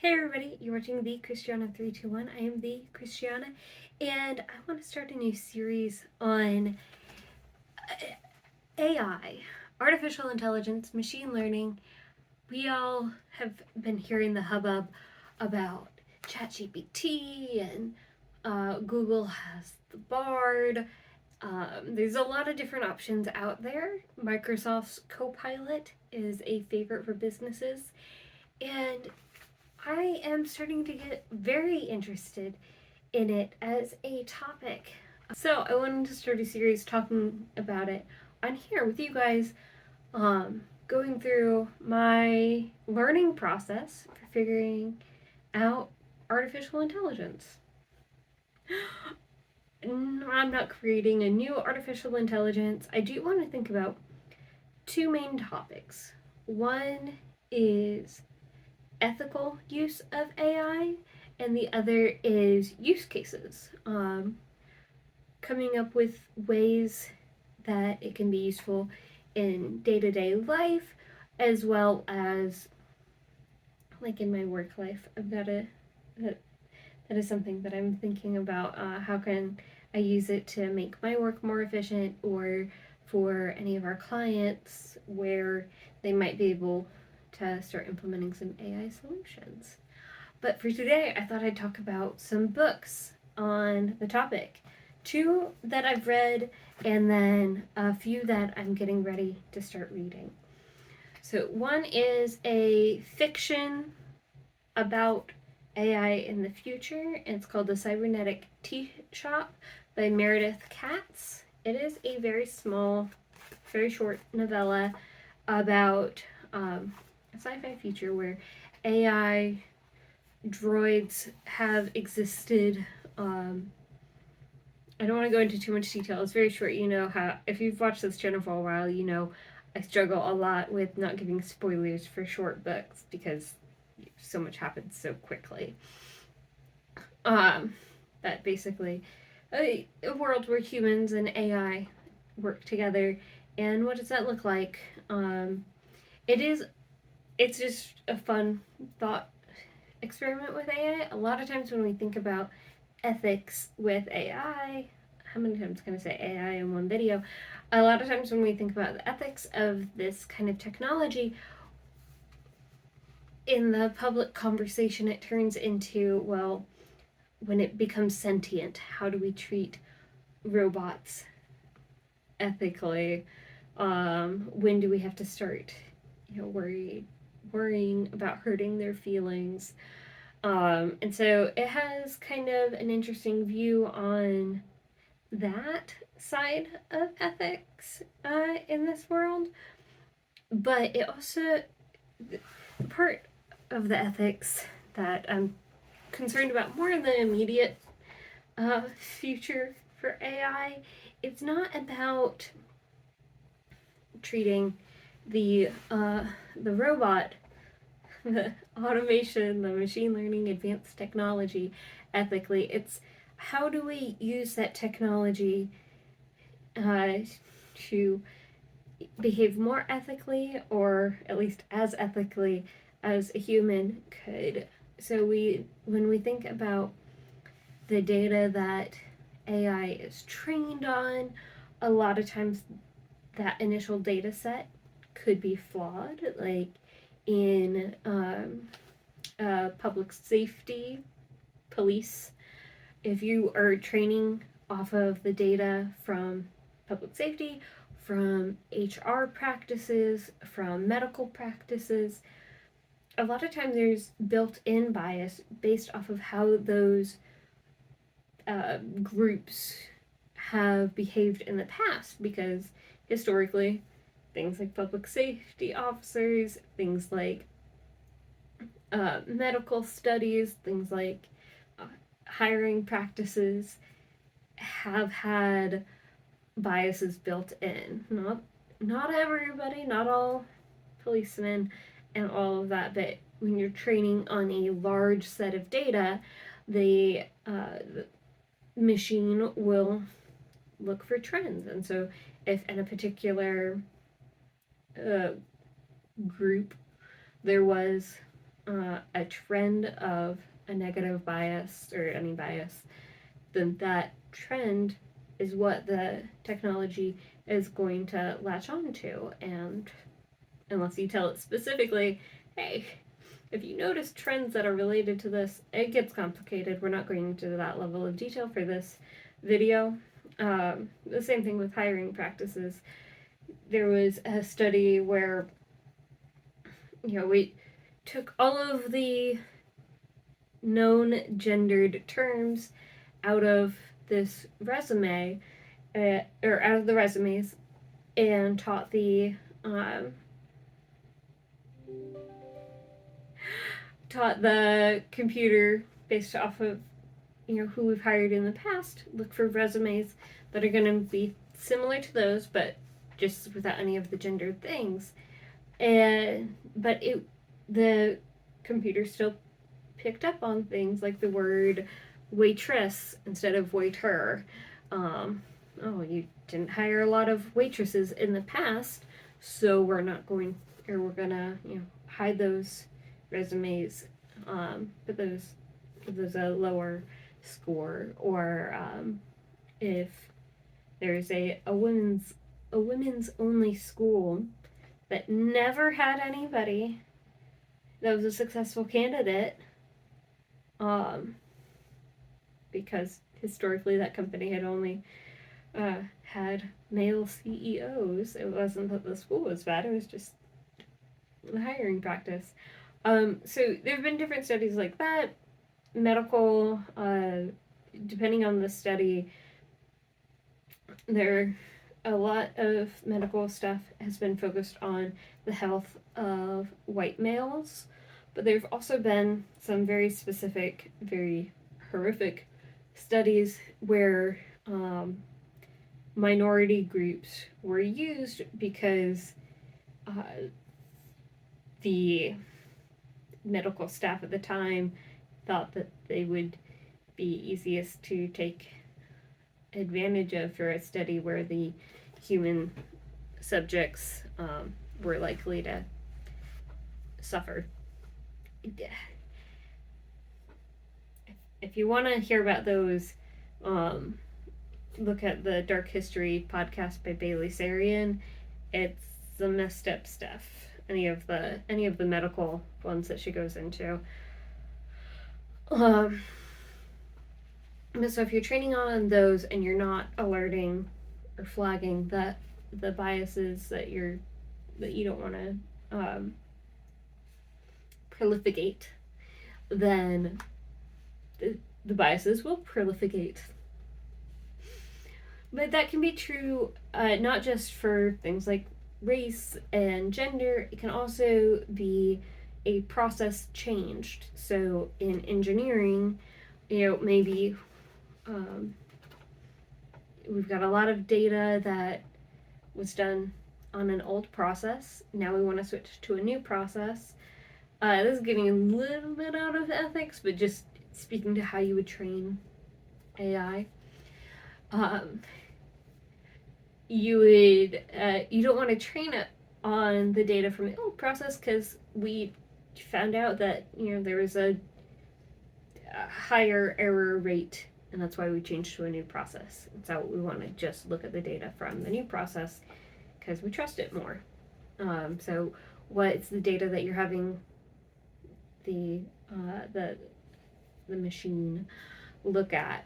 Hey everybody, you're watching the Christiana 321. I am the Christiana, and I want to start a new series on AI, artificial intelligence, machine learning. We all have been hearing the hubbub about ChatGPT and Google has the Bard. There's a lot of different options out there. Microsoft's Copilot is a favorite for businesses, and I am starting to get very interested in it as a topic. So I wanted to start a series talking about it on here with you guys, going through my learning process for figuring out artificial intelligence. I'm not creating a new artificial intelligence. I do want to think about two main topics. One is ethical use of AI, and the other is use cases. Coming up with ways that it can be useful in day to day life, as well as like in my work life. That is something that I'm thinking about. How can I use it to make my work more efficient, or for any of our clients where they might be able to start implementing some AI solutions. But for today, I thought I'd talk about some books on the topic. Two that I've read, and then a few that I'm getting ready to start reading. So, one is a fiction about AI in the future, and it's called The Cybernetic Tea Shop by Meredith Katz. It is a very small, very short novella about a sci-fi future where AI droids have existed. I don't want to go into too much detail. It's very short. You know how, if you've watched this channel for a while, you know I struggle a lot with not giving spoilers for short books because so much happens so quickly. That basically a world where humans and AI work together, and what does that look like? It's just a fun thought experiment with AI. A lot of times when we think about ethics with AI, how many times can I say AI in one video? A lot of times when we think about the ethics of this kind of technology, in the public conversation, it turns into, well, when it becomes sentient, how do we treat robots ethically? When do we have to start, worrying about hurting their feelings? And so it has kind of an interesting view on that side of ethics in this world. But it also, the part of the ethics that I'm concerned about more in the immediate future for AI, it's not about treating the robot, the automation, the machine learning, advanced technology ethically. It's how do we use that technology to behave more ethically, or at least as ethically as a human could. So when we think about the data that AI is trained on, a lot of times that initial data set could be flawed, like in public safety, police. If you are training off of the data from public safety, from HR practices, from medical practices, a lot of times there's built-in bias based off of how those groups have behaved in the past, because historically things like public safety officers, things like medical studies, things like hiring practices have had biases built in. Not everybody, not all policemen and all of that, but when you're training on a large set of data, the machine will look for trends. And so if in a particular group there was a trend of a negative bias or any bias, then that trend is what the technology is going to latch on to. And unless you tell it specifically, hey, if you notice trends that are related to this, it gets complicated. We're not going into that level of detail for this video. The same thing with hiring practices. There was a study where, we took all of the known gendered terms out of this resume, or out of the resumes, and taught the computer based off of who we've hired in the past. Look for resumes that are going to be similar to those, but just without any of the gendered things. But the computer still picked up on things like the word waitress instead of waiter. You didn't hire a lot of waitresses in the past, so we're gonna hide those resumes, but give those a lower score. Or if there's a women's only school that never had anybody that was a successful candidate, because historically that company had only had male CEOs. It wasn't that the school was bad, it was just the hiring practice. So there have been different studies like that. Medical, depending on the study, a lot of medical stuff has been focused on the health of white males, but there have also been some very specific, very horrific studies where minority groups were used because the medical staff at the time thought that they would be easiest to take advantage of for a study where the human subjects were likely to suffer. If you want to hear about those, look at the Dark History podcast by Bailey Sarian. It's the messed up stuff. Any of the medical ones that she goes into. So if you're training on those and you're not alerting or flagging the biases that you don't want to proliferate, then the biases will proliferate. But that can be true not just for things like race and gender. It can also be a process changed. So in engineering, maybe we've got a lot of data that was done on an old process. Now we want to switch to a new process. This is getting a little bit out of ethics, but just speaking to how you would train AI. You don't want to train it on the data from the old process because we found out that there was a higher error rate, and that's why we changed to a new process. And so we want to just look at the data from the new process because we trust it more. So what's the data that you're having the machine look at?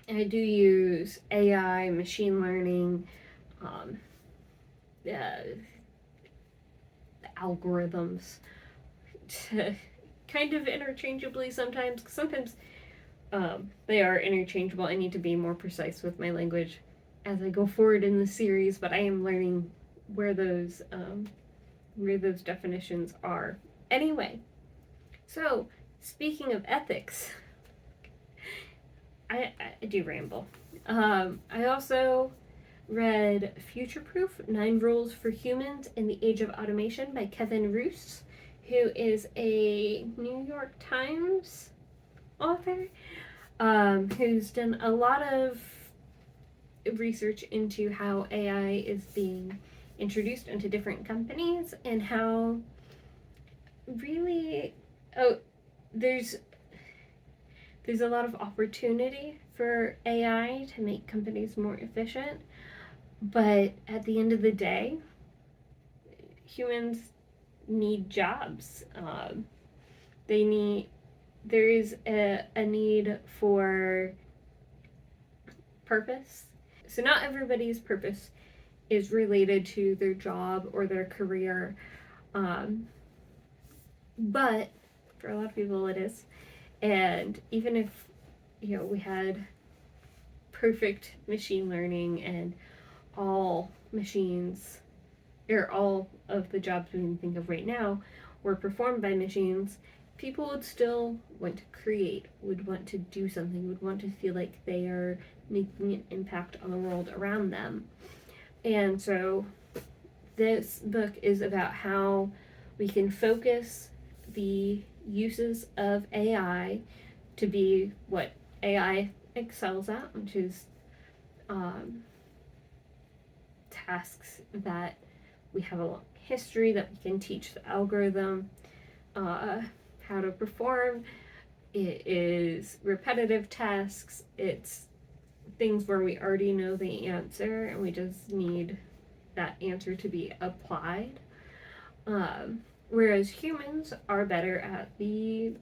And I do use AI, machine learning, algorithms to kind of interchangeably sometimes. Sometimes they are interchangeable. I need to be more precise with my language as I go forward in the series, but I am learning where those definitions are. Anyway, so speaking of ethics, I do ramble. I also read Future Proof: 9 Rules for Humans in the Age of Automation by Kevin Roose, who is a New York Times author who's done a lot of research into how AI is being introduced into different companies and how really, there's a lot of opportunity for AI to make companies more efficient, but at the end of the day, humans need jobs. They need there is a need for purpose. So not everybody's purpose is related to their job or their career, um, but for a lot of people it is. And even if we had perfect machine learning and all machines or all of the jobs we can think of right now were performed by machines, people would still want to create, would want to do something, would want to feel like they are making an impact on the world around them. And so this book is about how we can focus the uses of AI to be what AI excels at, which is tasks that we have a long history, that we can teach the algorithm how to perform. It is repetitive tasks. It's things where we already know the answer and we just need that answer to be applied. Whereas humans are better at the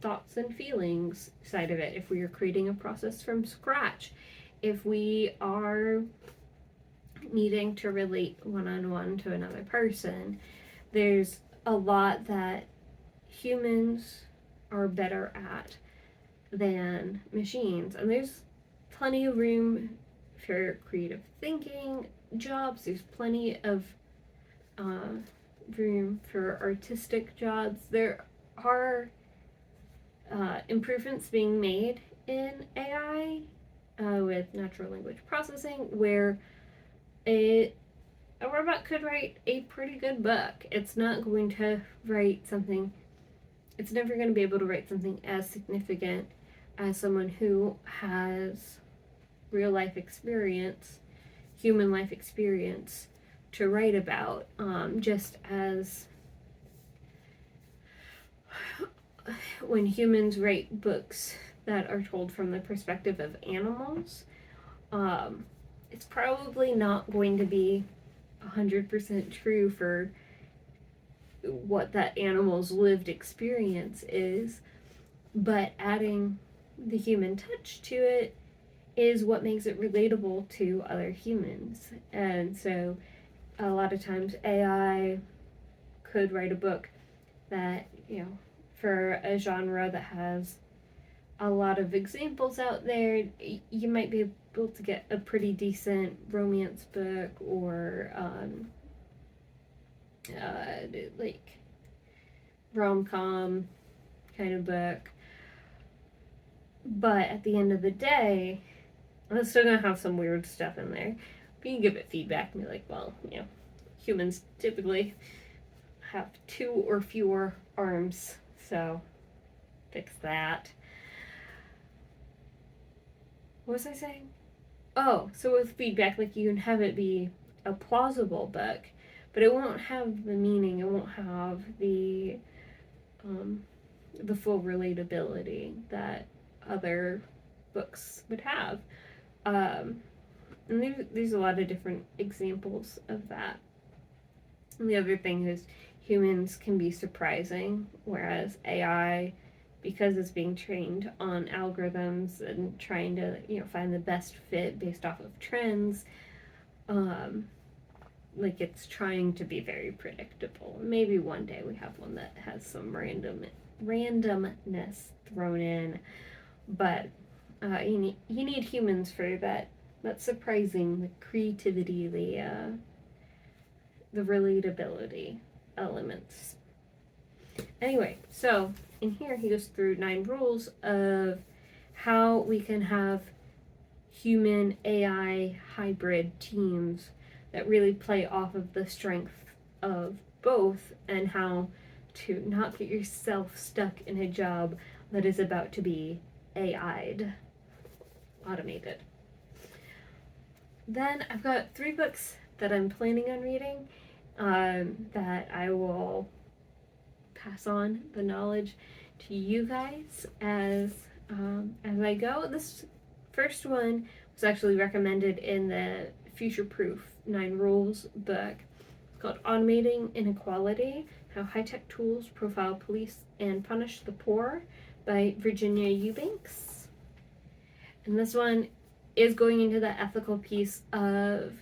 thoughts and feelings side of it. If we are creating a process from scratch, if we are needing to relate one-on-one to another person, there's a lot that humans are better at than machines. And there's plenty of room for creative thinking jobs. There's plenty of room for artistic jobs. There are improvements being made in AI with natural language processing, where a robot could write a pretty good book. It's not going to write something, it's never going to be able to write something as significant as someone who has real life experience, human life experience to write about. Just as when humans write books that are told from the perspective of animals, it's probably not going to be 100% true for what that animal's lived experience is, but adding the human touch to it is what makes it relatable to other humans. And so a lot of times AI could write a book that, for a genre that has a lot of examples out there, you might be able to get a pretty decent romance book or like rom-com kind of book. But at the end of the day, it's still gonna have some weird stuff in there. But you can give it feedback and be like, well, humans typically have 2 or fewer arms, so fix that. What was I saying? Oh, so with feedback, like, you can have it be a plausible book, but it won't have the meaning, it won't have the full relatability that other books would have. And there's a lot of different examples of that. And the other thing is humans can be surprising, whereas AI, because it's being trained on algorithms and trying to find the best fit based off of trends, like, it's trying to be very predictable. Maybe one day we have one that has some randomness thrown in, but you need humans for that surprising, the creativity, the relatability elements. Anyway, so in here he goes through 9 rules of how we can have human AI hybrid teams that really play off of the strength of both, and how to not get yourself stuck in a job that is about to be AI'd, automated. Then I've got 3 books that I'm planning on reading that I will pass on the knowledge to you guys as I go. This first one was actually recommended in the Future Proof 9 Rules book. It's called Automating Inequality: How High-Tech Tools Profile Police and Punish the Poor by Virginia Eubanks. And this one is going into the ethical piece of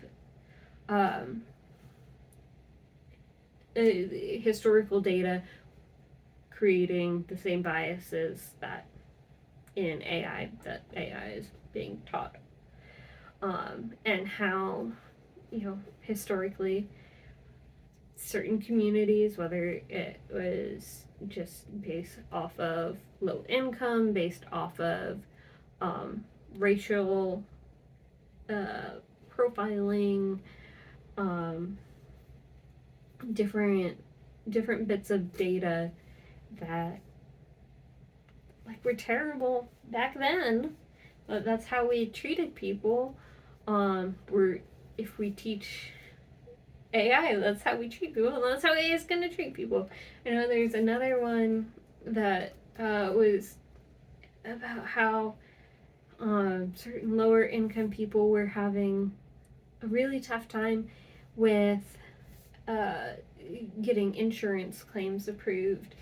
historical data creating the same biases that in AI is being taught, and how, historically certain communities, whether it was just based off of low income, based off of racial profiling, different bits of data that were terrible back then. That's how we treated people. If we teach AI, that's how we treat people, and that's how AI is going to treat people. I know there's another one that was about how certain lower income people were having a really tough time with getting insurance claims approved.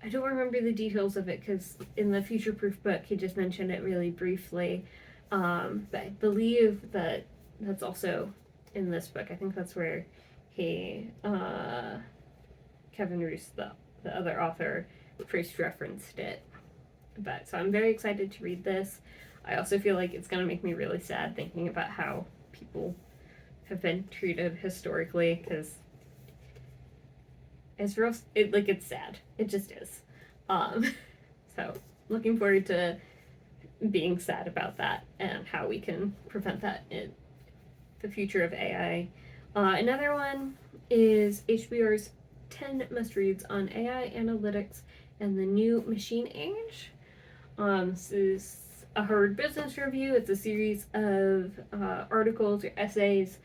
I don't remember the details of it because in the Future Proof book he just mentioned it really briefly, but I believe that that's also in this book. I think that's where he, Kevin Roos, the other author, first referenced it. But so I'm very excited to read this. I also feel like it's going to make me really sad thinking about how people have been treated historically, because it's sad. It just is. So looking forward to being sad about that and how we can prevent that in the future of AI. Another one is HBR's 10 must-reads on AI analytics and the new machine age. This is a Harvard Business Review. It's a series of articles or essays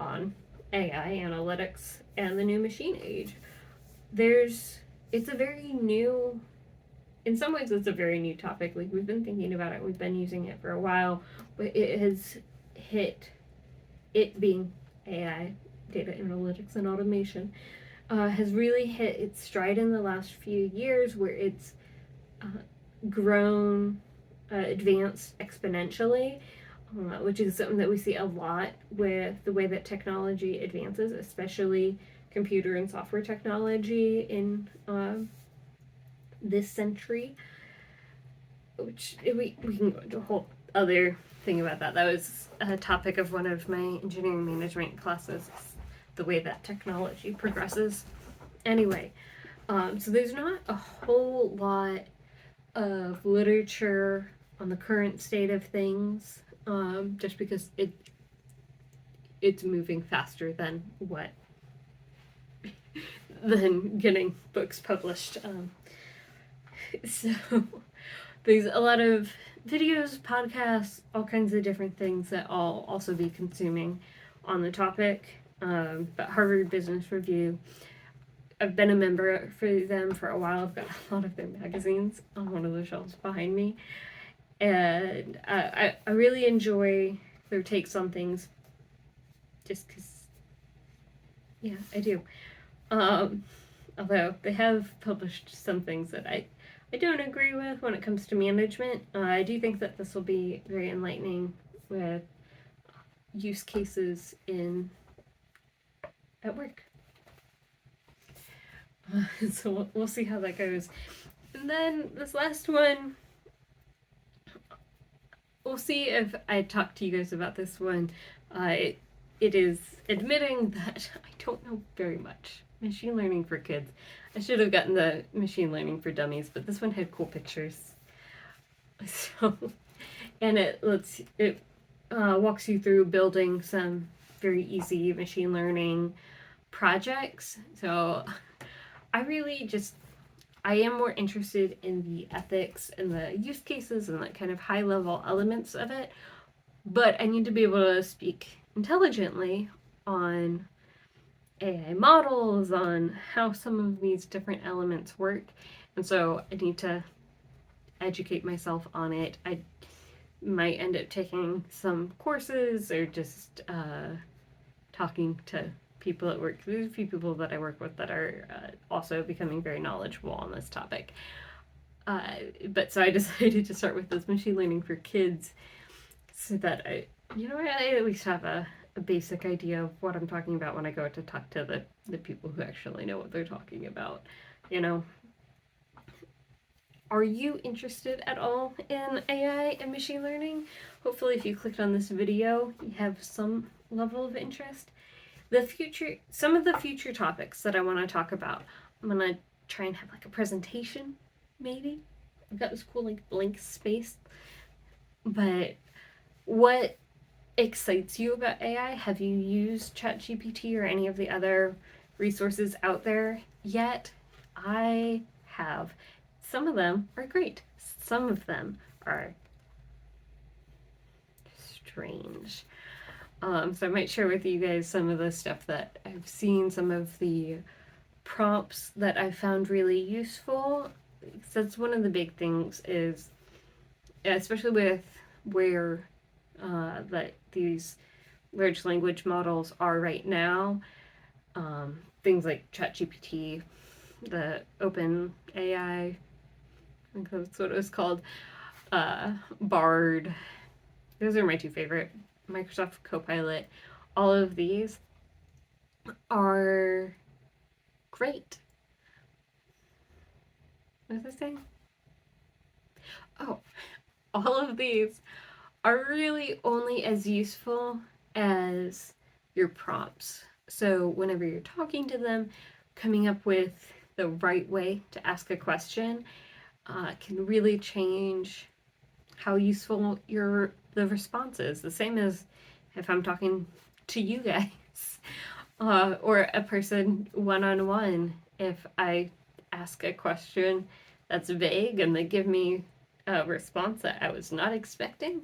on AI analytics and the new machine age. It's a very new, in some ways it's a very new topic. We've been thinking about it, we've been using it for a while, but it has hit, it being AI, data analytics and automation, has really hit its stride in the last few years, where it's grown, advanced exponentially, which is something that we see a lot with the way that technology advances, especially computer and software technology in this century. Which we can go into a whole other thing about that. That was a topic of one of my engineering management classes, the way that technology progresses. Anyway, so there's not a whole lot of literature on the current state of things, just because it's moving faster than getting books published. So there's a lot of videos, podcasts, all kinds of different things that I'll also be consuming on the topic. But Harvard Business Review, I've been a member for them for a while. I've got a lot of their magazines on one of the shelves behind me. And I really enjoy their takes on things, just because, yeah, I do. Although they have published some things that I don't agree with when it comes to management. I do think that this will be very enlightening with use cases at work. So we'll see how that goes. And then this last one, we'll see if I talk to you guys about this one. It is admitting that I don't know very much. Machine learning for kids. I should have gotten the machine learning for dummies, but this one had cool pictures. So, and it walks you through building some very easy machine learning projects. So I am more interested in the ethics and the use cases and that kind of high level elements of it, but I need to be able to speak intelligently on AI models, on how some of these different elements work. And so I need to educate myself on it. I might end up taking some courses or just talking to people at work. There's a few people that I work with that are also becoming very knowledgeable on this topic. But so I decided to start with this machine learning for kids so that I at least have a basic idea of what I'm talking about when I go to talk to the people who actually know what they're talking about. You know, are you interested at all in AI and machine learning? Hopefully, if you clicked on this video, you have some level of interest. Some of the future topics that I want to talk about, I'm gonna try and have like a presentation, maybe. I've got this cool like blank space. But what excites you about AI? Have you used ChatGPT or any of the other resources out there yet? I have. Some of them are great. Some of them are strange. So I might share with you guys some of the stuff that I've seen, some of the prompts that I found really useful. That's one of the big things is, especially with where that these large language models are right now, things like ChatGPT, the Open AI, I think that's what it was called, Bard. Those are my two favorite. Microsoft Copilot. All of these are great. What was I saying? Oh, all of these are really only as useful as your prompts. So whenever you're talking to them, coming up with the right way to ask a question can really change how useful the response is. The same as if I'm talking to you guys or a person one-on-one. If I ask a question that's vague and they give me a response that I was not expecting,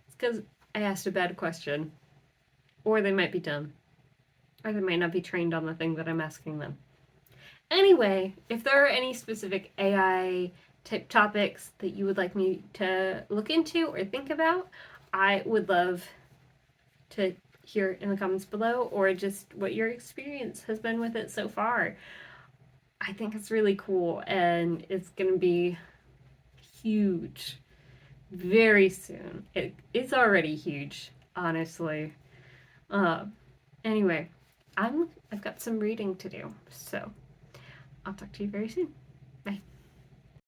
it's because I asked a bad question, or they might be dumb, or they might not be trained on the thing that I'm asking them. Anyway, if there are any specific AI type topics that you would like me to look into or think about, I would love to hear in the comments below, or just what your experience has been with it so far. I think it's really cool, and it's going to be huge very soon. It's already huge, honestly. Anyway, I've got some reading to do, so I'll talk to you very soon.